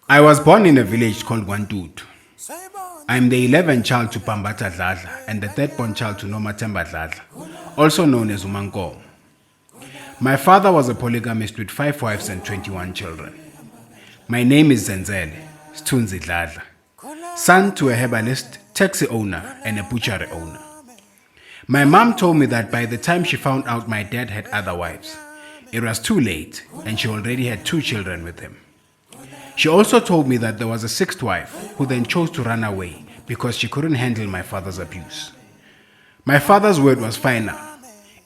I was born in a village called Wantutu. I'm the 11th child to Bhambatha Dladla and the 3rd born child to Nomathemba Dladla, also known as Umanko. My father was a polygamist with 5 wives and 21 children. My name is Zenzele, Stunzi Dladla, son to a herbalist, taxi owner, and a butchery owner. My mom told me that by the time she found out my dad had other wives, it was too late and she already had 2 children with him. She also told me that there was a 6th wife who then chose to run away because she couldn't handle my father's abuse. My father's word was final.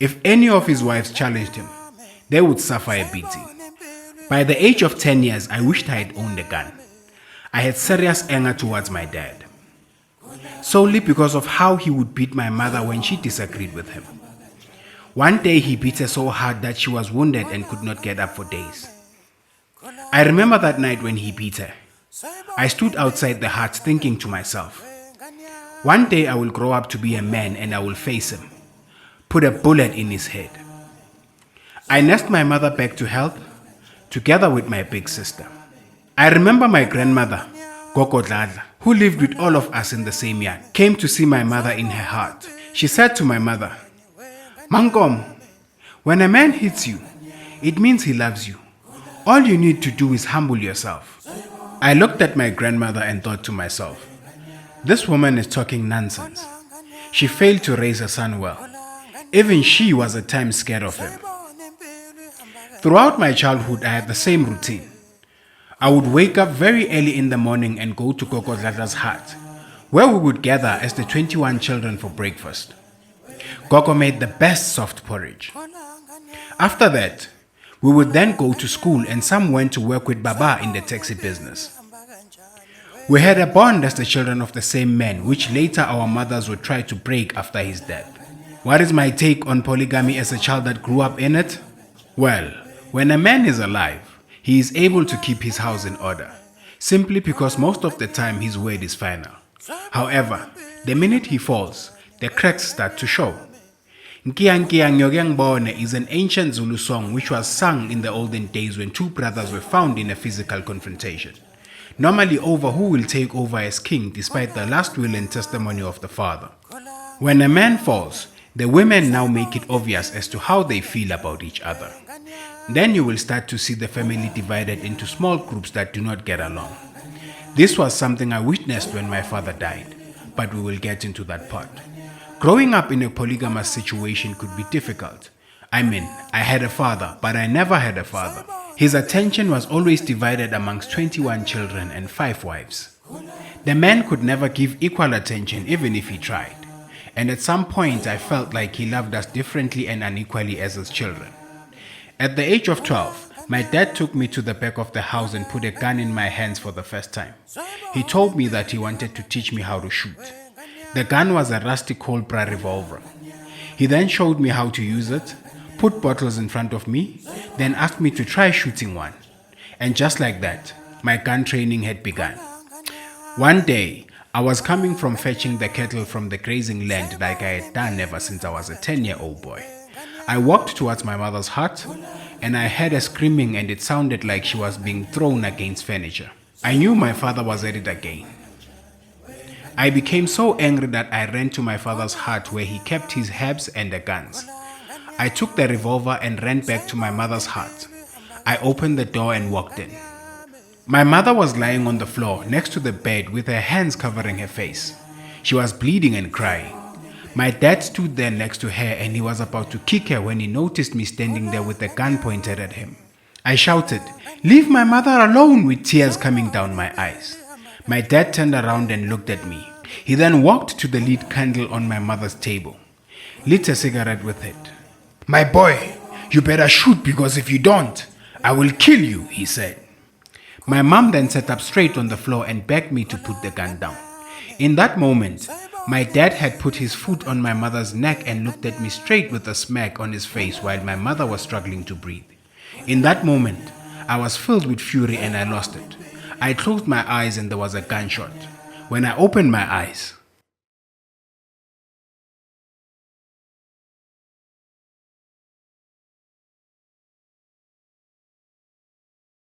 If any of his wives challenged him, they would suffer a beating. By the age of 10 years, I wished I had owned a gun. I had serious anger towards my dad, solely because of how he would beat my mother when she disagreed with him. One day he beat her so hard that she was wounded and could not get up for days. I remember that night when he beat her. I stood outside the hut thinking to myself, one day I will grow up to be a man and I will face him, put a bullet in his head. I nursed my mother back to health, together with my big sister. I remember my grandmother, Gogo Dladla, who lived with all of us in the same yard, came to see my mother in her heart. She said to my mother, Mankom, when a man hits you, it means he loves you. All you need to do is humble yourself. I looked at my grandmother and thought to myself, this woman is talking nonsense. She failed to raise her son well. Even she was at times scared of him. Throughout my childhood, I had the same routine. I would wake up very early in the morning and go to Gogo Dladla's hut, where we would gather as the 21 children for breakfast. Gogo made the best soft porridge. After that, we would then go to school and some went to work with Baba in the taxi business. We had a bond as the children of the same man, which later our mothers would try to break after his death. What is my take on polygamy as a child that grew up in it? Well, when a man is alive, he is able to keep his house in order, simply because most of the time his word is final. However, the minute he falls, the cracks start to show. Nkiya Nkiya Nyogyang Bone is an ancient Zulu song which was sung in the olden days when 2 brothers were found in a physical confrontation, normally over who will take over as king despite the last will and testimony of the father. When a man falls, the women now make it obvious as to how they feel about each other. Then you will start to see the family divided into small groups that do not get along. This was something I witnessed when my father died, but we will get into that part. Growing up in a polygamous situation could be difficult. I mean, I had a father, but I never had a father. His attention was always divided amongst 21 children and 5 wives. The man could never give equal attention even if he tried. And at some point I felt like he loved us differently and unequally as his children. At the age of 12, my dad took me to the back of the house and put a gun in my hands for the first time. He told me that he wanted to teach me how to shoot. The gun was a rusty Cobra revolver. He then showed me how to use it, put bottles in front of me, then asked me to try shooting one. And just like that, my gun training had begun. One day, I was coming from fetching the cattle from the grazing land like I had done ever since I was a 10-year-old boy. I walked towards my mother's hut and I heard her screaming and it sounded like she was being thrown against furniture. I knew my father was at it again. I became so angry that I ran to my father's hut where he kept his herbs and the guns. I took the revolver and ran back to my mother's hut. I opened the door and walked in. My mother was lying on the floor next to the bed with her hands covering her face. She was bleeding and crying. My dad stood there next to her and he was about to kick her when he noticed me standing there with a gun pointed at him. I shouted, "Leave my mother alone," with tears coming down my eyes. My dad turned around and looked at me. He then walked to the lit candle on my mother's table, lit a cigarette with it. "My boy, you better shoot because if you don't, I will kill you," he said. My mom then sat up straight on the floor and begged me to put the gun down. In that moment, my dad had put his foot on my mother's neck and looked at me straight with a smack on his face while my mother was struggling to breathe. In that moment, I was filled with fury and I lost it. I closed my eyes and there was a gunshot. When I opened my eyes,